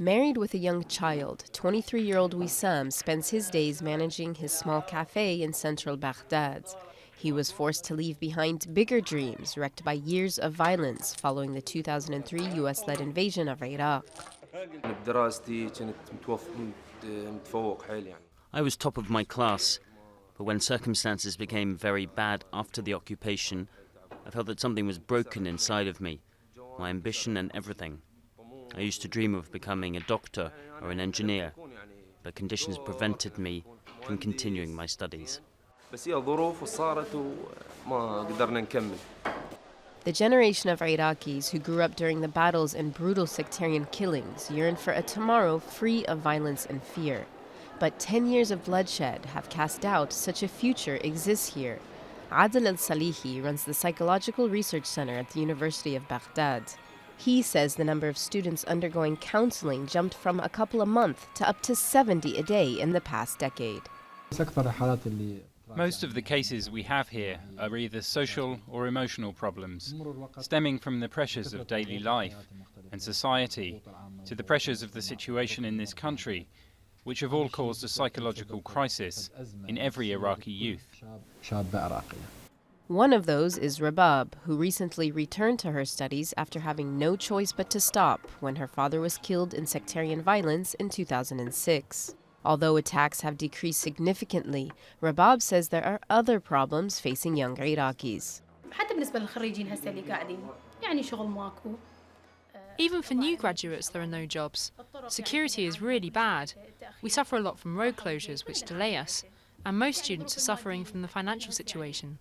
Married with a young child, 23-year-old Wissam spends his days managing his small cafe in central Baghdad. He was forced to leave behind bigger dreams wrecked by years of violence following the 2003 US-led invasion of Iraq. I was top of my class, but when circumstances became very bad after the occupation, I felt that something was broken inside of me, my ambition and everything. I used to dream of becoming a doctor or an engineer, but conditions prevented me from continuing my studies. The generation of Iraqis who grew up during the battles and brutal sectarian killings yearn for a tomorrow free of violence and fear. But 10 years of bloodshed have cast doubt such a future exists here. Adel al-Salihi runs the Psychological Research Center at the University of Baghdad. He says the number of students undergoing counseling jumped from a couple a month to up to 70 a day in the past decade. Most of the cases we have here are either social or emotional problems, stemming from the pressures of daily life and society to the pressures of the situation in this country, which have all caused a psychological crisis in every Iraqi youth. One of those is Rabab, who recently returned to her studies after having no choice but to stop when her father was killed in sectarian violence in 2006. Although attacks have decreased significantly, Rabab says there are other problems facing young Iraqis. Even for new graduates, there are no jobs. Security is really bad. We suffer a lot from road closures, which delay us, and most students are suffering from the financial situation.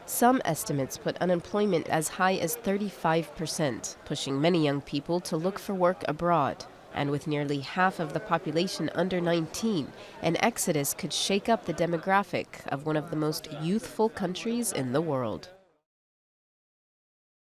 Some estimates put unemployment as high as 35%, pushing many young people to look for work abroad. And with nearly half of the population under 19, an exodus could shake up the demographic of one of the most youthful countries in the world.